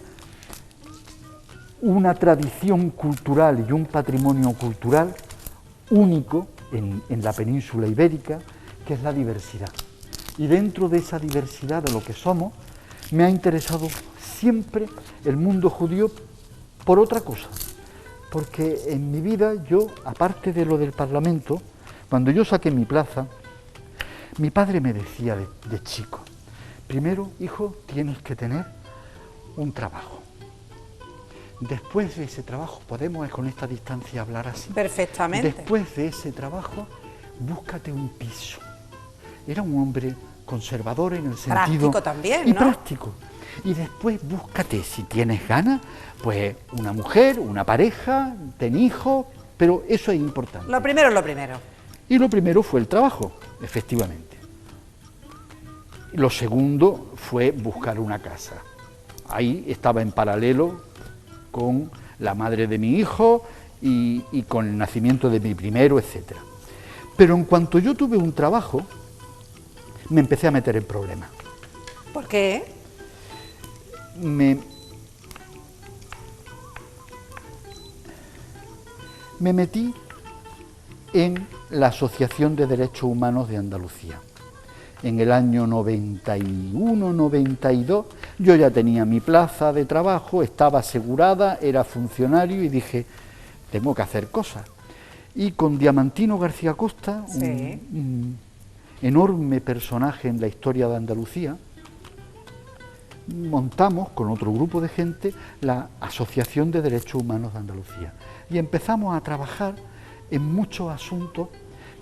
una tradición cultural y un patrimonio cultural único en la península ibérica, que es la diversidad. Y dentro de esa diversidad de lo que somos, me ha interesado siempre el mundo judío por otra cosa. Porque en mi vida yo, aparte de lo del Parlamento, cuando yo saqué mi plaza, mi padre me decía de chico, primero, hijo, tienes que tener un trabajo. Después de ese trabajo, podemos con esta distancia hablar así. Perfectamente. Después de ese trabajo, búscate un piso. Era un hombre conservador en el sentido... Práctico también, ¿no? Y práctico. Y después búscate, si tienes ganas, pues una mujer, una pareja, ten hijos, pero eso es importante. Lo primero es lo primero. Y lo primero fue el trabajo, efectivamente. Lo segundo fue buscar una casa. Ahí estaba en paralelo con la madre de mi hijo y con el nacimiento de mi primero, etc. Pero en cuanto yo tuve un trabajo, me empecé a meter en problemas. ¿Por qué? Me metí en la Asociación de Derechos Humanos de Andalucía. En el año 91-92 yo ya tenía mi plaza de trabajo, estaba asegurada, era funcionario y dije, tengo que hacer cosas. Y con Diamantino García Costa, sí, un enorme personaje en la historia de Andalucía, montamos con otro grupo de gente la Asociación de Derechos Humanos de Andalucía y empezamos a trabajar en muchos asuntos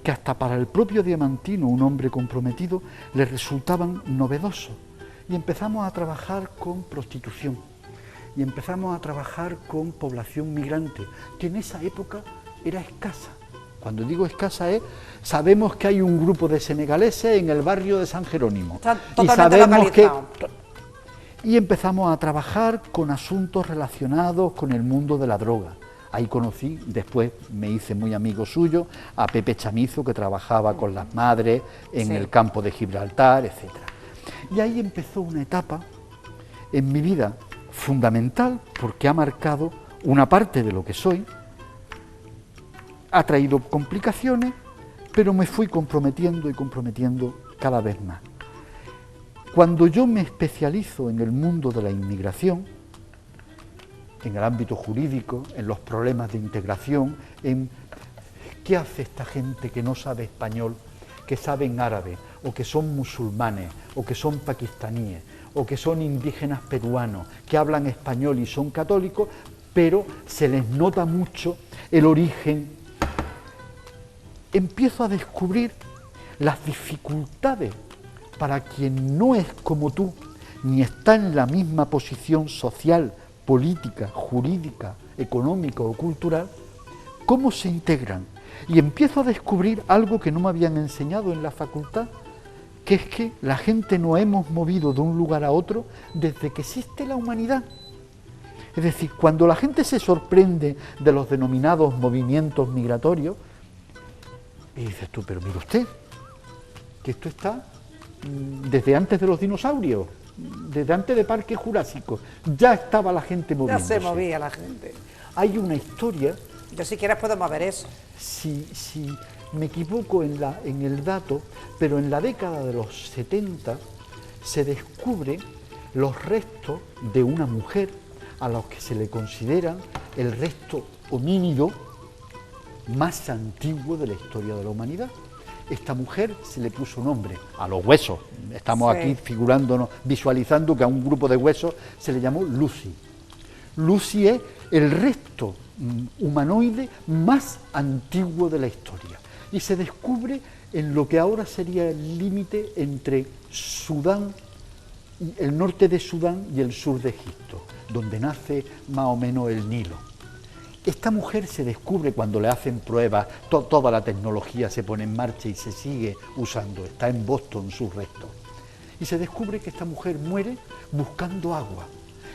que hasta para el propio Diamantino, un hombre comprometido, le resultaban novedosos. Y empezamos a trabajar con prostitución, y empezamos a trabajar con población migrante, que en esa época era escasa. Cuando digo escasa sabemos que hay un grupo de senegaleses en el barrio de San Jerónimo. Está totalmente localizado. Y empezamos a trabajar con asuntos relacionados con el mundo de la droga. Ahí conocí, después me hice muy amigo suyo, a Pepe Chamizo, que trabajaba con las madres en el campo de Gibraltar, etc. Y ahí empezó una etapa en mi vida fundamental, porque ha marcado una parte de lo que soy, ha traído complicaciones, pero me fui comprometiendo y comprometiendo cada vez más. Cuando yo me especializo en el mundo de la inmigración, en el ámbito jurídico, en los problemas de integración, en qué hace esta gente que no sabe español, que saben árabe, o que son musulmanes, o que son pakistaníes, o que son indígenas peruanos, que hablan español y son católicos, pero se les nota mucho el origen. Empiezo a descubrir las dificultades para quien no es como tú, ni está en la misma posición social, política, jurídica, económica o cultural, cómo se integran. Y empiezo a descubrir algo que no me habían enseñado en la facultad, que es que la gente nos hemos movido de un lugar a otro desde que existe la humanidad. Es decir, cuando la gente se sorprende de los denominados movimientos migratorios, y dices tú, pero mire usted, que esto está desde antes de los dinosaurios, desde antes de Parque Jurásico, ya estaba la gente moviéndose. Ya se movía la gente. Hay una historia. Yo si quieres puedo mover eso. Si me equivoco en el dato, pero en la década de los 70 se descubre los restos de una mujer a los que se le consideran el resto homínido más antiguo de la historia de la humanidad. Esta mujer se le puso nombre a los huesos. Estamos aquí figurándonos, visualizando que a un grupo de huesos se le llamó Lucy. Lucy es el resto humanoide más antiguo de la historia y se descubre en lo que ahora sería el límite entre Sudán, el norte de Sudán y el sur de Egipto, donde nace más o menos el Nilo. Esta mujer se descubre cuando le hacen pruebas, toda la tecnología se pone en marcha y se sigue usando, está en Boston sus restos, y se descubre que esta mujer muere buscando agua,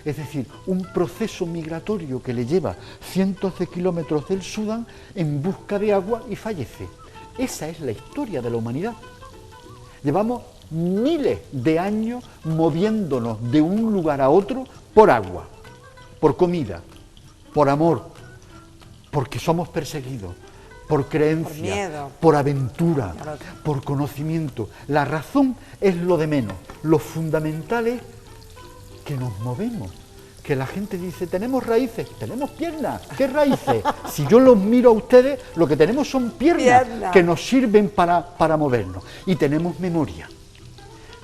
es decir, un proceso migratorio que le lleva cientos de kilómetros del Sudán en busca de agua y fallece. Esa es la historia de la humanidad. Llevamos miles de años moviéndonos de un lugar a otro por agua, por comida, por amor, porque somos perseguidos, por creencia, por aventura, por conocimiento. La razón es lo de menos, lo fundamental es que nos movemos, que la gente dice, tenemos raíces, tenemos piernas, ¿qué raíces? Si yo los miro a ustedes, lo que tenemos son piernas que nos sirven para movernos, y tenemos memoria.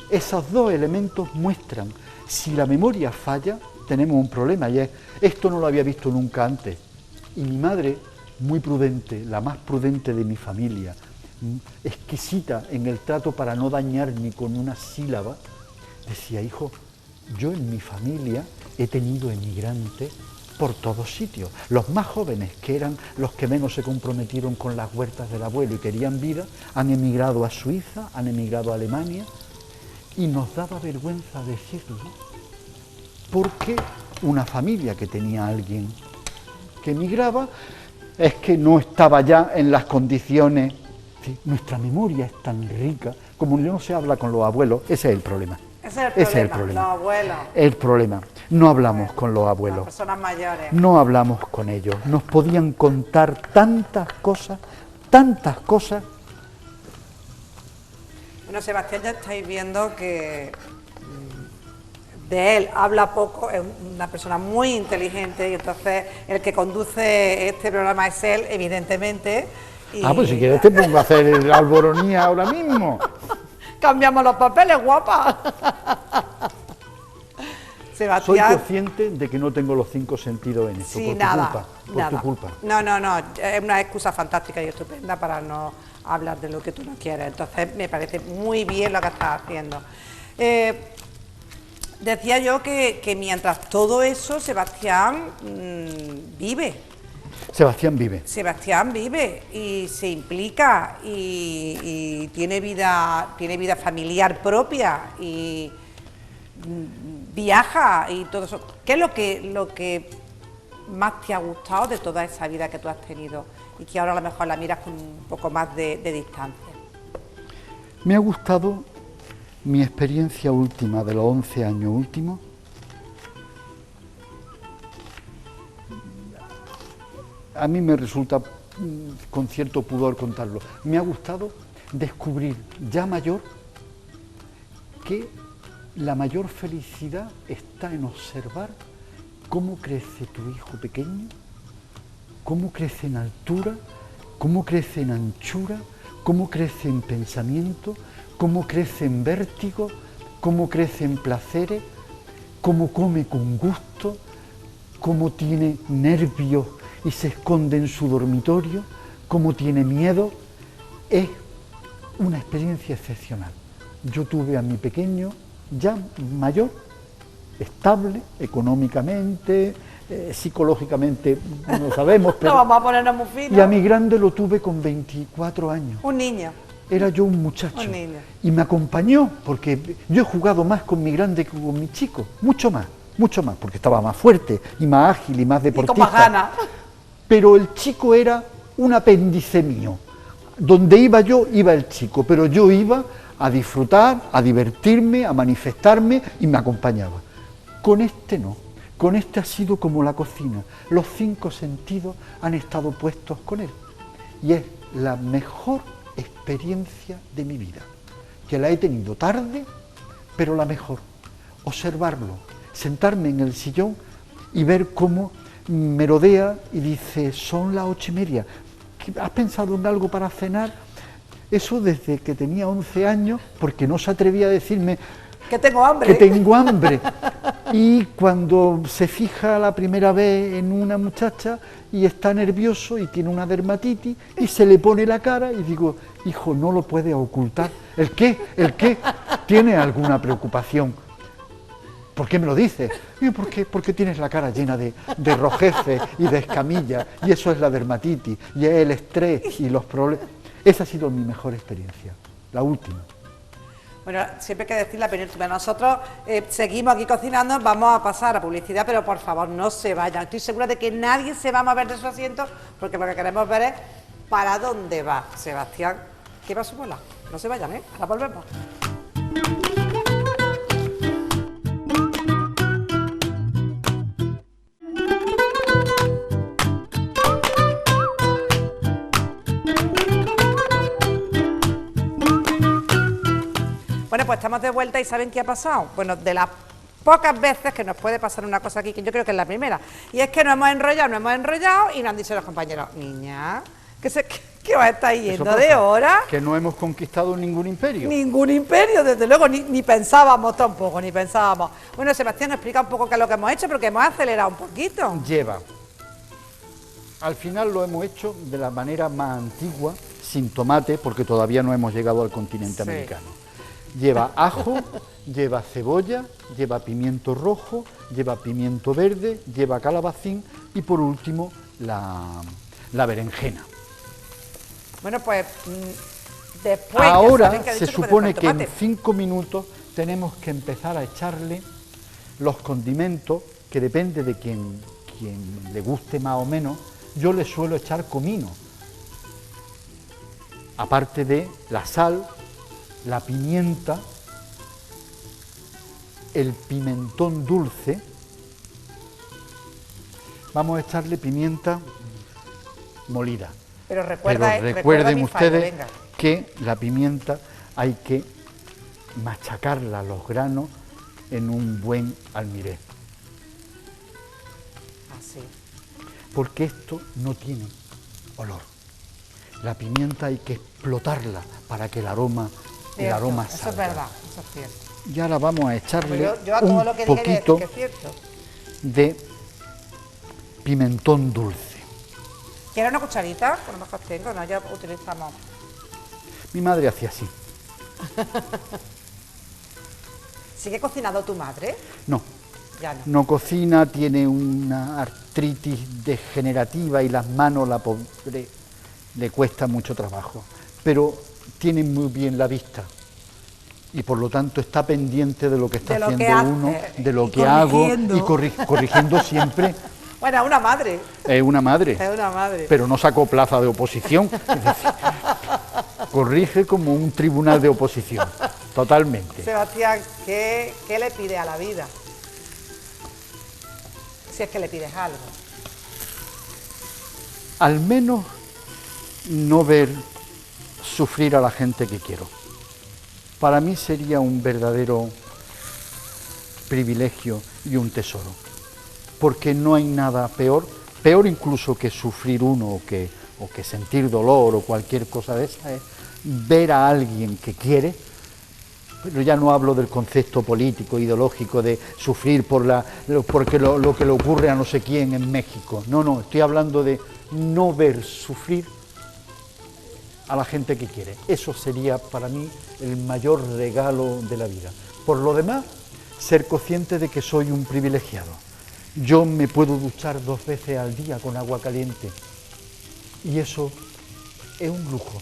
Esos dos elementos muestran, si la memoria falla, tenemos un problema, y es, esto no lo había visto nunca antes. Y mi madre, muy prudente, la más prudente de mi familia, exquisita en el trato para no dañar ni con una sílaba, decía, hijo, yo en mi familia he tenido emigrantes por todos sitios. Los más jóvenes, que eran los que menos se comprometieron con las huertas del abuelo y querían vida, han emigrado a Suiza, han emigrado a Alemania, y nos daba vergüenza decirlo, porque una familia que tenía a alguien que emigraba es que no estaba ya en las condiciones. ¿Sí? Nuestra memoria es tan rica, como no se habla con los abuelos, ese es el problema. Ese es el problema. Los abuelos. El problema. No hablamos con los abuelos. Las personas mayores. No hablamos con ellos. Nos podían contar tantas cosas, tantas cosas. Bueno, Sebastián, ya estáis viendo que de él habla poco, es una persona muy inteligente, y entonces el que conduce este programa es él, evidentemente. Y pues si quieres te pongo a hacer el Alboronía ahora mismo. Cambiamos los papeles, guapa. Sebastián. Soy consciente de que no tengo los 5 sentidos en esto, sí, por nada, tu culpa, nada. por tu culpa. No, es una excusa fantástica y estupenda para no hablar de lo que tú no quieres. Entonces me parece muy bien lo que estás haciendo. Decía yo que mientras todo eso, Sebastián vive. Sebastián vive. Sebastián vive y se implica y tiene vida familiar propia y viaja y todo eso. ¿Qué es lo que más te ha gustado de toda esa vida que tú has tenido y que ahora a lo mejor la miras con un poco más de distancia? Me ha gustado mi experiencia última de los 11 años últimos. a mí me resulta con cierto pudor contarlo. Me ha gustado descubrir ya mayor que la mayor felicidad está en observar cómo crece tu hijo pequeño, cómo crece en altura, cómo crece en anchura, cómo crece en pensamiento, cómo crece en vértigo, cómo crece en placeres, cómo come con gusto, cómo tiene nervios y se esconde en su dormitorio, cómo tiene miedo. Es una experiencia excepcional. Yo tuve a mi pequeño ya mayor, estable económicamente, psicológicamente no sabemos, pero... No vamos a ponernos muy finos. Y a mi grande lo tuve con 24 años. Un niño. Era yo un muchacho. Un niño. Y me acompañó, porque yo he jugado más con mi grande que con mi chico, mucho más, porque estaba más fuerte y más ágil y más deportista. Y con más ganas. Pero el chico era un apéndice mío. Donde iba yo, iba el chico, pero yo iba a disfrutar, a divertirme, a manifestarme y me acompañaba. Con este no, con este ha sido como la cocina, los 5 sentidos han estado puestos con él y es la mejor experiencia de mi vida, que la he tenido tarde, pero la mejor, observarlo, sentarme en el sillón y ver cómo merodea y dice, son las 8:30, ¿has pensado en algo para cenar? Eso desde que tenía 11 años, porque no se atrevía a decirme que tengo hambre. Que tengo hambre. Y cuando se fija la primera vez en una muchacha y está nervioso y tiene una dermatitis y se le pone la cara y digo, hijo, no lo puedes ocultar. ¿El qué? ¿El qué? ¿Tiene alguna preocupación? ¿Por qué me lo dices? Y ¿por qué? Porque tienes la cara llena de rojeces y de escamillas, y eso es la dermatitis, y es el estrés y los problemas. Esa ha sido mi mejor experiencia, la última. Bueno, siempre hay que decir la penúltima. Nosotros seguimos aquí cocinando, vamos a pasar a publicidad, pero por favor no se vayan. Estoy segura de que nadie se va a mover de su asiento, porque lo que queremos ver es para dónde va Sebastián, que va a su bola. No se vayan, ahora volvemos. Bueno, pues estamos de vuelta y ¿saben qué ha pasado? Bueno, de las pocas veces que nos puede pasar una cosa aquí, que yo creo que es la primera, y es que nos hemos enrollado y nos han dicho los compañeros, niña, que os estáis yendo de hora. Que no hemos conquistado ningún imperio. Ningún imperio, desde luego, ni pensábamos tampoco, ni pensábamos. Bueno, Sebastián, explica un poco qué es lo que hemos hecho, porque hemos acelerado un poquito. Lleva. Al final lo hemos hecho de la manera más antigua, sin tomate, porque todavía no hemos llegado al continente americano. Lleva ajo, lleva cebolla, lleva pimiento rojo, lleva pimiento verde, lleva calabacín y por último la berenjena. Bueno, pues después... Ahora se supone que en 5 minutos tenemos que empezar a echarle los condimentos, que depende de quien le guste más o menos. Yo le suelo echar comino, aparte de la sal, la pimienta, el pimentón dulce. Vamos a echarle pimienta molida. Pero recuerden ustedes que la pimienta hay que machacarla, los granos, en un buen almirez. Así. Porque esto no tiene olor. La pimienta hay que explotarla para que el aroma salga. Eso es verdad, eso es cierto. Y ahora vamos a echarle un poquito de pimentón dulce. ¿Quieres una cucharita? Por lo mejor tengo, no, ya utilizamos. Mi madre hacía así. ¿Sigue cocinando tu madre? No. Ya no. No cocina, tiene una artritis degenerativa y las manos, la pobre, le cuesta mucho trabajo. Pero tiene muy bien la vista y por lo tanto está pendiente de lo que está haciendo uno, de lo que hago y corrigiendo siempre. Bueno, una madre. Es una madre. Es una madre. Pero no sacó plaza de oposición. Es decir, corrige como un tribunal de oposición, totalmente. Sebastián, ¿qué le pide a la vida? Si es que le pides algo. al menos no ver sufrir a la gente que quiero. Para mí sería un verdadero privilegio y un tesoro, porque no hay nada peor incluso que sufrir uno o que sentir dolor o cualquier cosa de esa, es ver a alguien que quiere. Pero ya no hablo del concepto político, ideológico, de sufrir porque lo que le ocurre a no sé quién en México. No, estoy hablando de no ver sufrir a la gente que quiere. Eso sería para mí el mayor regalo de la vida. Por lo demás, ser consciente de que soy un privilegiado. Yo me puedo duchar 2 veces al día con agua caliente y eso es un lujo.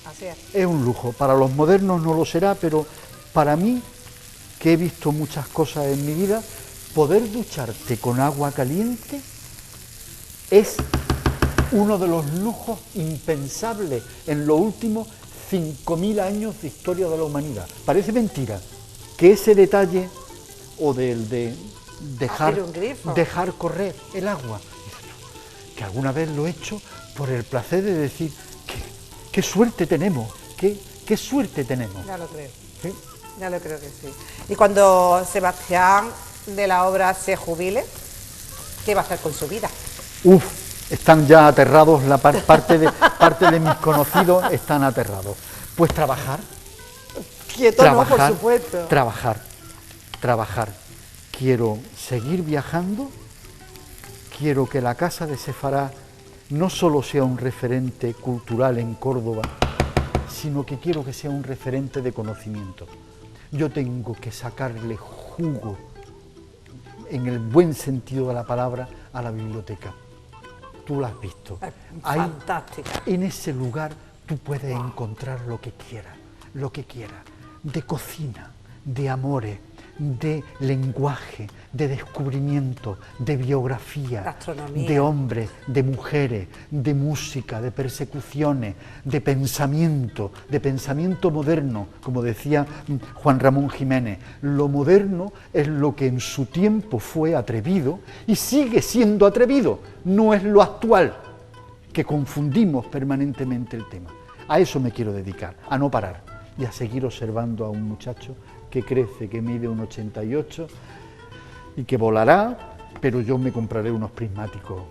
Así es. Es un lujo. Para los modernos no lo será, pero para mí, que he visto muchas cosas en mi vida, poder ducharte con agua caliente es uno de los lujos impensables en los últimos 5.000 años de historia de la humanidad. Parece mentira que ese detalle o del de dejar correr el agua, que alguna vez lo he hecho por el placer de decir qué suerte tenemos, qué suerte tenemos. Ya lo creo. ¿Sí? Ya lo creo que sí. Y cuando Sebastián de la Obra se jubile, ¿qué va a hacer con su vida? Están ya aterrados, parte de mis conocidos están aterrados. Pues trabajar. Quieto no, por supuesto. Trabajar. Quiero seguir viajando, quiero que la Casa de Sefará no solo sea un referente cultural en Córdoba, sino que quiero que sea un referente de conocimiento. Yo tengo que sacarle jugo, en el buen sentido de la palabra, a la biblioteca. Tú la has visto. Fantástica. En ese lugar tú puedes encontrar lo que quieras, de cocina, de amores, de lenguaje, de descubrimiento, de biografía, gastronomía, de hombres, de mujeres, de música, de persecuciones, de pensamiento moderno, como decía Juan Ramón Jiménez. Lo moderno es lo que en su tiempo fue atrevido y sigue siendo atrevido, no es lo actual, que confundimos permanentemente el tema. A eso me quiero dedicar, a no parar y a seguir observando a un muchacho que crece, que mide 1,88 y que volará, pero yo me compraré unos prismáticos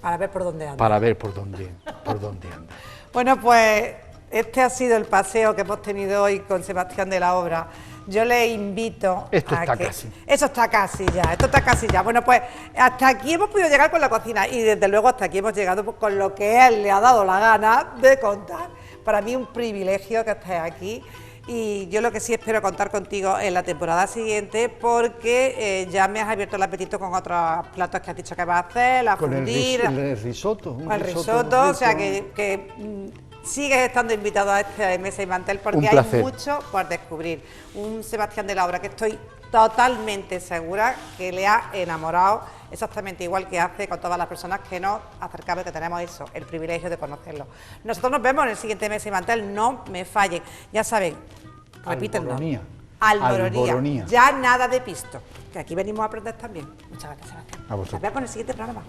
para ver por dónde anda. Para ver por dónde anda. Bueno, pues este ha sido el paseo que hemos tenido hoy con Sebastián de la Obra. Yo le invito Esto está casi. Esto está casi ya. Bueno, pues hasta aquí hemos podido llegar con la cocina y desde luego hasta aquí hemos llegado pues, con lo que él le ha dado la gana de contar. Para mí un privilegio que estés aquí. Y yo lo que sí espero contar contigo en la temporada siguiente porque ya me has abierto el apetito con otros platos que has dicho que vas a hacer, la fundir, el risotto. El risotto, o sea que sigues estando invitado a este Mesa y Mantel porque hay mucho por descubrir. Un Sebastián de la Obra que estoy totalmente segura que le ha enamorado exactamente igual que hace con todas las personas que nos acercamos y que tenemos eso, el privilegio de conocerlo. Nosotros nos vemos en el siguiente Mesa y Mantel, no me fallen. Ya saben, repítenlo. Alboronía. Ya nada de pisto, que aquí venimos a aprender también. Muchas gracias, Sebastián. A vosotros. Nos vemos en el siguiente programa.